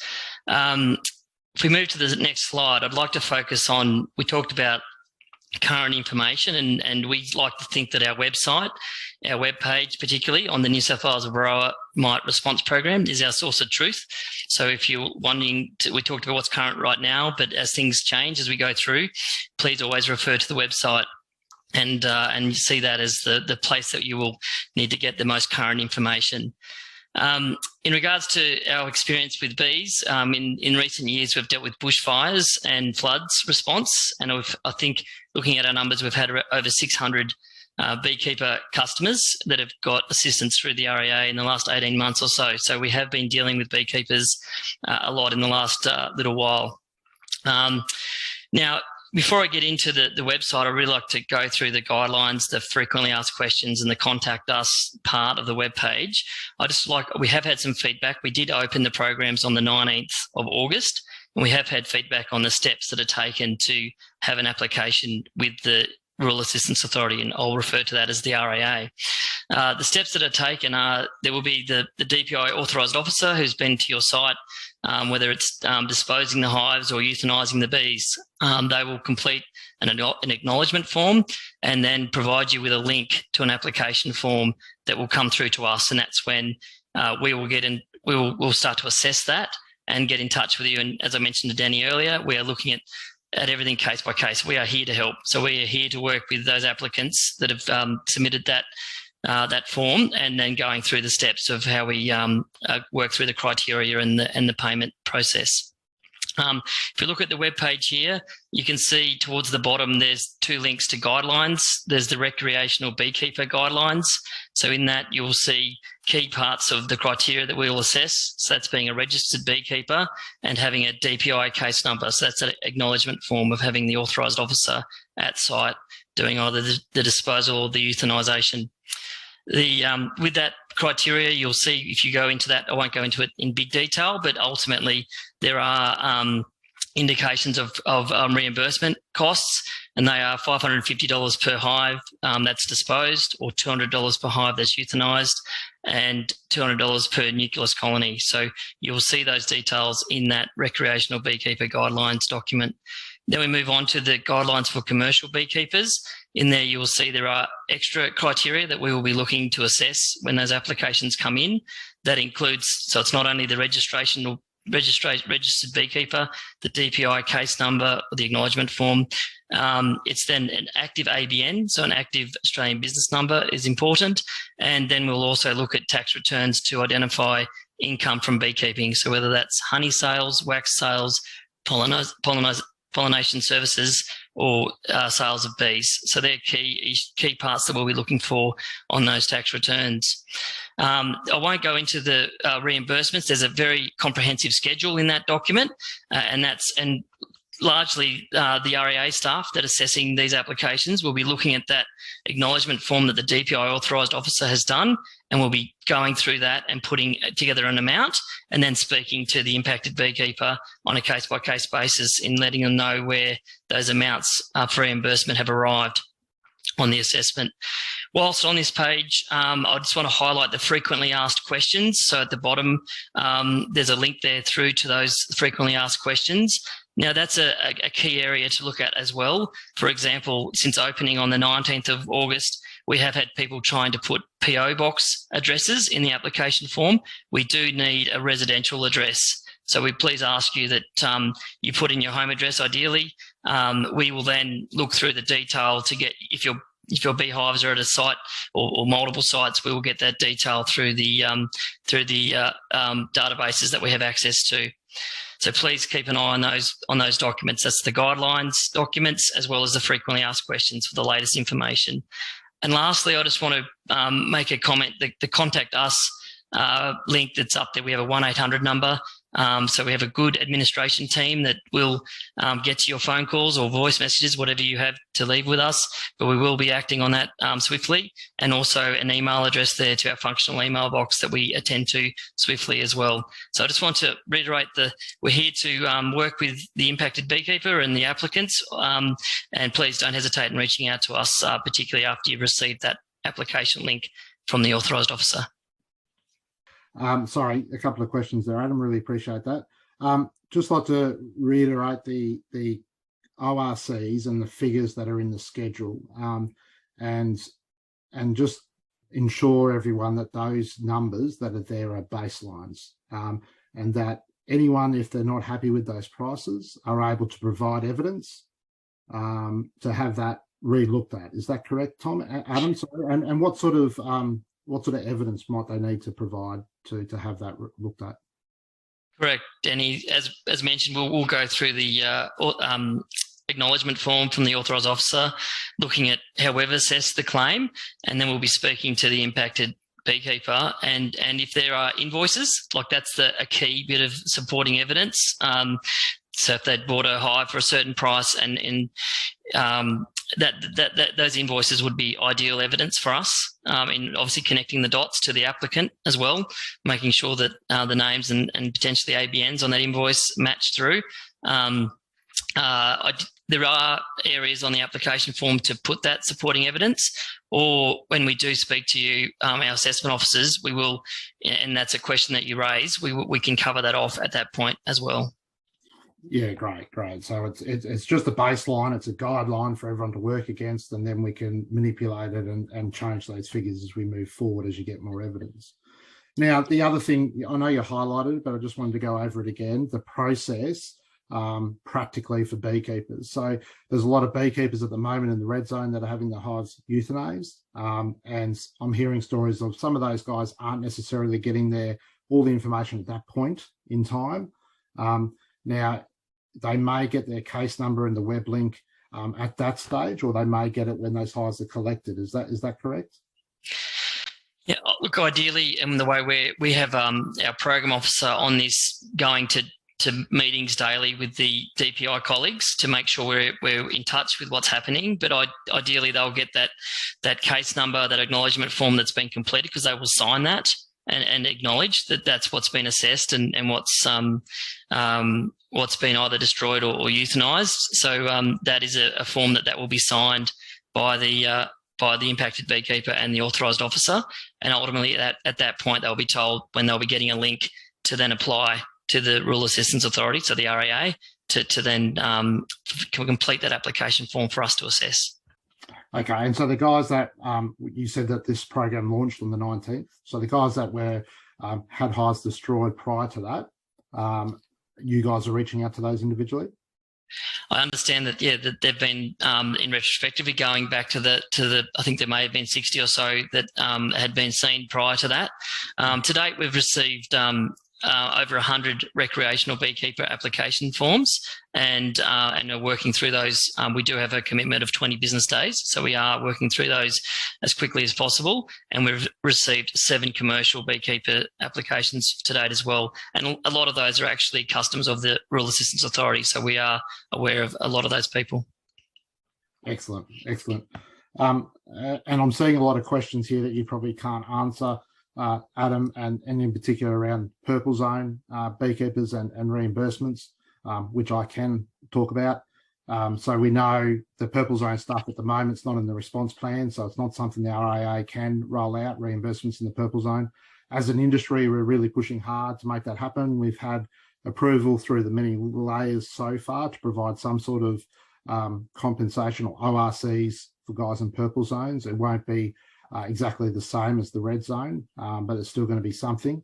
If we move to the next slide, I'd like to focus on, we talked about current information, and we like to think that our website, our webpage, particularly on the New South Wales Varroa Mite Response Program, is our source of truth. So if you're wanting to, we talked about what's current right now, but as things change as we go through, please always refer to the website and you see that as the place that you will need to get the most current information. In regards to our experience with bees, in recent years, we've dealt with bushfires and floods response. And I think looking at our numbers, we've had over 600 beekeeper customers that have got assistance through the REA in the last 18 months or so. So we have been dealing with beekeepers a lot in the last little while. Now, before I get into the website, I really like to go through the guidelines, the frequently asked questions, and the contact us part of the webpage. We have had some feedback. We did open the programs on the 19th of August, and we have had feedback on the steps that are taken to have an application with the Rural Assistance Authority, and I'll refer to that as the RAA. The steps that are taken are there will be the DPI authorised officer who's been to your site, whether it's disposing the hives or euthanising the bees. They will complete an acknowledgement form and then provide you with a link to an application form that will come through to us, and that's when we will get in. We'll start to assess that and get in touch with you. And as I mentioned to Danny earlier, we are looking at everything case by case. We are here to help. So we are here to work with those applicants that have submitted that form, and then going through the steps of how we work through the criteria and the payment process. If you look at the webpage here, you can see towards the bottom there's 2 links to guidelines. There's the recreational beekeeper guidelines. So in that you'll see key parts of the criteria that we will assess. So that's being a registered beekeeper and having a DPI case number. So that's an acknowledgement form of having the authorised officer at site doing either the disposal or the euthanisation. With that criteria, you'll see if you go into that, I won't go into it in big detail, but ultimately there are indications of reimbursement costs, and they are $550 per hive that's disposed, or $200 per hive that's euthanised, and $200 per nucleus colony. So you'll see those details in that recreational beekeeper guidelines document. Then we move on to the guidelines for commercial beekeepers. In there, you will see there are extra criteria that we will be looking to assess when those applications come in. That includes, so it's not only the registered beekeeper, the DPI case number, or the acknowledgement form. It's then an active ABN, so an active Australian business number is important. And then we'll also look at tax returns to identify income from beekeeping. So whether that's honey sales, wax sales, pollination services, or sales of bees. So they're key parts that we'll be looking for on those tax returns. I won't go into the reimbursements. There's a very comprehensive schedule in that document, and largely the REA staff that are assessing these applications will be looking at that acknowledgement form that the DPI authorised officer has done, and we'll be going through that and putting together an amount, and then speaking to the impacted beekeeper on a case-by-case basis in letting them know where those amounts for reimbursement have arrived on the assessment. Whilst on this page, I just want to highlight the frequently asked questions. So at the bottom, there's a link there through to those frequently asked questions. Now, that's a key area to look at as well. For example, since opening on the 19th of August, we have had people trying to put PO box addresses in the application form. We do need a residential address. So we please ask you that you put in your home address ideally. We will then look through the detail to get, if your beehives are at a site or multiple sites, we will get that detail through the databases that we have access to. So please keep an eye on those documents. That's the guidelines documents, as well as the frequently asked questions for the latest information. And lastly, I just want to make a comment. The contact us link that's up there, we have a 1-800 number. So we have a good administration team that will get to your phone calls or voice messages, whatever you have to leave with us, but we will be acting on that swiftly, and also an email address there to our functional email box that we attend to swiftly as well. So I just want to reiterate we're here to work with the impacted beekeeper and the applicants, and please don't hesitate in reaching out to us, particularly after you've received that application link from the authorised officer. Sorry, a couple of questions there, Adam. Really appreciate that. Just like to reiterate the ORCs and the figures that are in the schedule, and just ensure everyone that those numbers that are there are baselines, and that anyone, if they're not happy with those prices, are able to provide evidence to have that re-looked at. Is that correct, Tom? Adam, sorry. And what sort of evidence might they need to provide to have that looked at? Correct, Danny. As mentioned, we'll go through the acknowledgement form from the authorised officer, looking at how we've assessed the claim, and then we'll be speaking to the impacted beekeeper. And if there are invoices, like that's a key bit of supporting evidence. So if they'd bought a hive for a certain price, and that those invoices would be ideal evidence for us, in obviously connecting the dots to the applicant as well, making sure that the names and potentially ABNs on that invoice match through. There are areas on the application form to put that supporting evidence, or when we do speak to you, our assessment officers, we will, and that's a question that you raise, we can cover that off at that point as well. Yeah, great. So it's just a baseline, it's a guideline for everyone to work against, and then we can manipulate it and change those figures as we move forward as you get more evidence. Now, the other thing, I know you highlighted it, but I just wanted to go over it again, the process practically for beekeepers. So there's a lot of beekeepers at the moment in the red zone that are having the hives euthanized, and I'm hearing stories of some of those guys aren't necessarily getting all the information at that point in time. Now, they may get their case number and the web link at that stage, or they may get it when those hives are collected. Is that correct? Yeah, look, ideally, and the way we have our program officer on this going to meetings daily with the DPI colleagues to make sure we're in touch with what's happening. But ideally, they'll get that case number, that acknowledgement form that's been completed, because they will sign that and acknowledge that that's what's been assessed and what's been either destroyed or euthanized. So that is a form that will be signed by the impacted beekeeper and the authorised officer. And ultimately, at that point, they'll be told when they'll be getting a link to then apply to the Rural Assistance Authority, so the RAA, to then complete that application form for us to assess. Okay, and so the guys that you said that this program launched on the 19th, so the guys that had hives destroyed prior to that, you guys are reaching out to those individually? I understand that, yeah, that they've been in retrospectively going back to the I think there may have been 60 or so that had been seen prior to that. To date, we've received over 100 recreational beekeeper application forms, and are working through those. We do have a commitment of 20 business days, so we are working through those as quickly as possible. And we've received 7 commercial beekeeper applications to date as well. And a lot of those are actually customers of the Rural Assistance Authority, so we are aware of a lot of those people. Excellent. And I'm seeing a lot of questions here that you probably can't answer, Adam, and in particular around purple zone beekeepers and reimbursements, which I can talk about. So we know the purple zone stuff at the moment, it's not in the response plan, so it's not something the RAA can roll out, reimbursements in the purple zone. As an industry, we're really pushing hard to make that happen. We've had approval through the many layers so far to provide some sort of compensation or ORCs for guys in purple zones. It won't be exactly the same as the red zone, but it's still going to be something.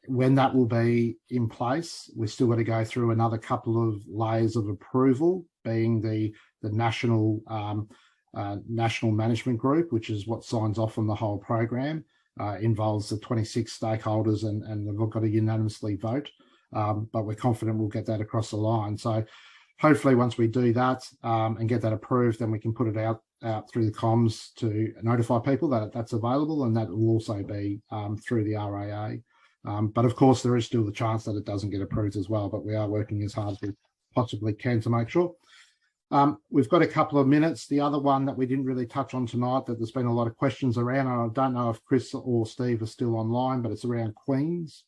When that will be in place, we've still got to go through another couple of layers of approval, being the national management group, which is what signs off on the whole program, involves the 26 stakeholders, and they've all got to unanimously vote. But we're confident we'll get that across the line. So hopefully once we do that and get that approved, then we can put it out through the comms to notify people that that's available, and that will also be through the RAA. But of course, there is still the chance that it doesn't get approved as well, but we are working as hard as we possibly can to make sure. We've got a couple of minutes. The other one that we didn't really touch on tonight that there's been a lot of questions around, and I don't know if Chris or Steve are still online, but it's around queens.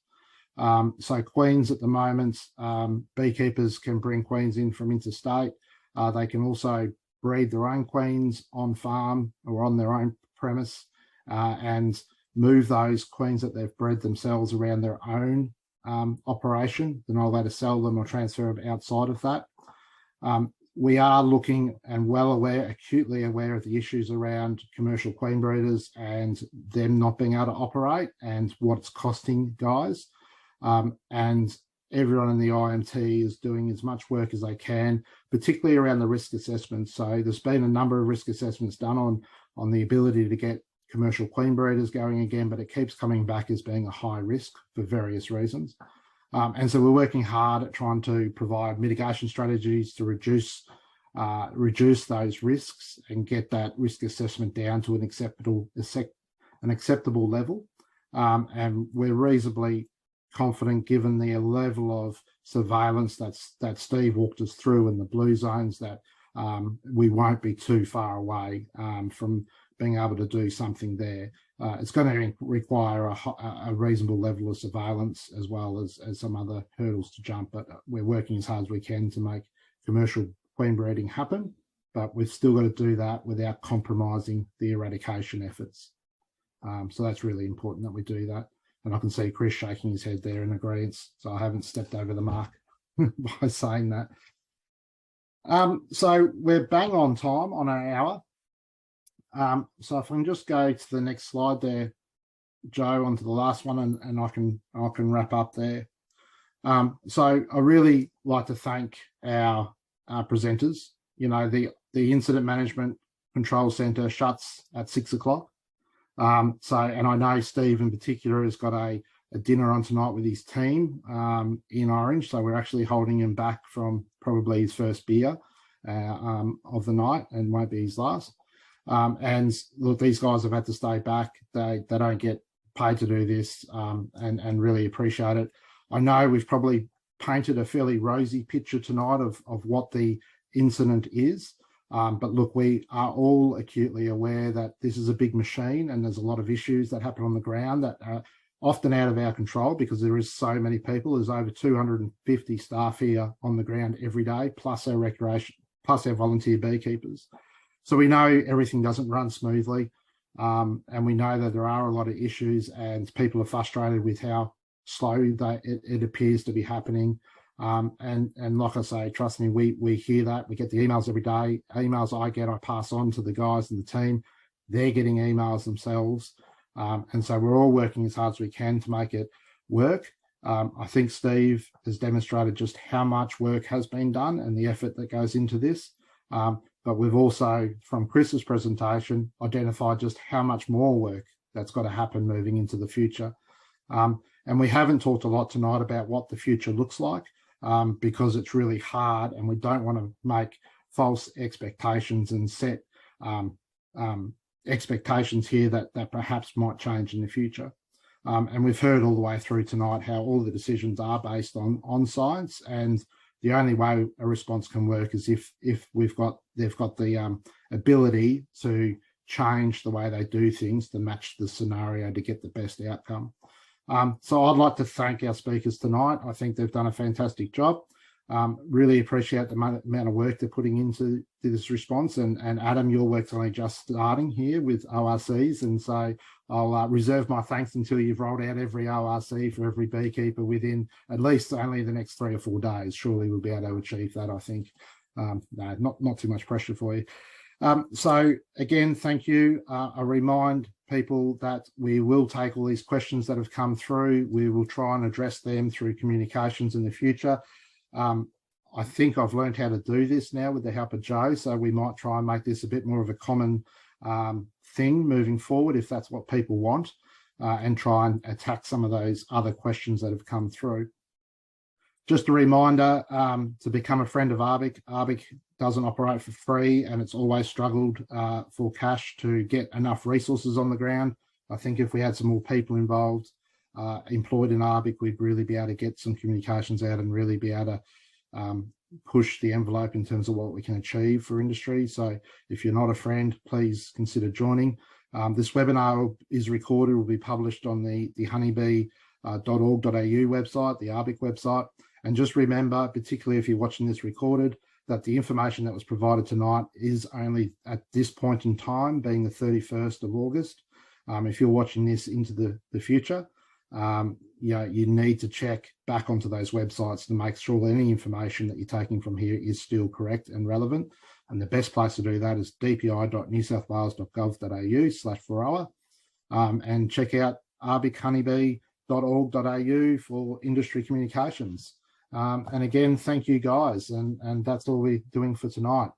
So queens at the moment, beekeepers can bring queens in from interstate. They can also breed their own queens on farm or on their own premise, and move those queens that they've bred themselves around their own operation. They're not allowed to sell them or transfer them outside of that. We are looking and acutely aware of the issues around commercial queen breeders and them not being able to operate and what it's costing guys. And everyone in the IMT is doing as much work as they can, particularly around the risk assessment. So there's been a number of risk assessments done on the ability to get commercial queen breeders going again, but it keeps coming back as being a high risk for various reasons. And so we're working hard at trying to provide mitigation strategies to reduce reduce those risks and get that risk assessment down to an acceptable level. And we're reasonably confident, given the level of surveillance that Steve walked us through in the blue zones, that we won't be too far away from being able to do something there. It's going to require a reasonable level of surveillance as well as some other hurdles to jump, but we're working as hard as we can to make commercial queen breeding happen, but we've still got to do that without compromising the eradication efforts. So that's really important that we do that. And I can see Chris shaking his head there in agreement, so I haven't stepped over the mark by saying that. So we're bang on time on our hour. So if I can just go to the next slide there, Joe, onto the last one, and I can wrap up there. So I really like to thank our presenters. You know, the Incident Management Control Centre shuts at 6 o'clock. And I know Steve in particular has got a dinner on tonight with his team in Orange. So we're actually holding him back from probably his first beer of the night, and won't be his last. And look, these guys have had to stay back. They don't get paid to do this, and really appreciate it. I know we've probably painted a fairly rosy picture tonight of what the incident is. But look, we are all acutely aware that this is a big machine, and there's a lot of issues that happen on the ground that are often out of our control because there is so many people. There's over 250 staff here on the ground every day, plus our recreation, plus our volunteer beekeepers. So we know everything doesn't run smoothly, and we know that there are a lot of issues, and people are frustrated with how slow it appears to be happening. And like I say, trust me, we hear that. We get the emails every day. Emails I get, I pass on to the guys in the team. They're getting emails themselves. And so we're all working as hard as we can to make it work. I think Steve has demonstrated just how much work has been done and the effort that goes into this. But we've also, from Chris's presentation, identified just how much more work that's got to happen moving into the future. And we haven't talked a lot tonight about what the future looks like, because it's really hard, and we don't want to make false expectations and set expectations here that perhaps might change in the future. And we've heard all the way through tonight how all the decisions are based on science, and the only way a response can work is if they've got the ability to change the way they do things to match the scenario to get the best outcome. So I'd like to thank our speakers tonight. I think they've done a fantastic job. Really appreciate the amount of work they're putting into this response. And Adam, your work's only just starting here with ORCs. And so I'll reserve my thanks until you've rolled out every ORC for every beekeeper within at least only the next 3 or 4 days. Surely we'll be able to achieve that, I think. No, not too much pressure for you. So again, thank you. I remind people that we will take all these questions that have come through. We will try and address them through communications in the future. I think I've learned how to do this now with the help of Joe, so we might try and make this a bit more of a common thing moving forward if that's what people want, and try and attack some of those other questions that have come through. Just a reminder to become a friend of AHBIC. AHBIC doesn't operate for free, and it's always struggled for cash to get enough resources on the ground. I think if we had some more people involved, employed in AHBIC, we'd really be able to get some communications out and really be able to push the envelope in terms of what we can achieve for industry. So if you're not a friend, please consider joining. This webinar is recorded, will be published on the honeybee.org.au website, the AHBIC website. And just remember, particularly if you're watching this recorded, that the information that was provided tonight is only at this point in time, being the 31st of August. If you're watching this into the future, you need to check back onto those websites to make sure that any information that you're taking from here is still correct and relevant. And the best place to do that is dpi.newsouthwales.gov.au/Varroa, and check out ahbichoneybee.org.au for industry communications. And again, thank you guys. And that's all we're doing for tonight.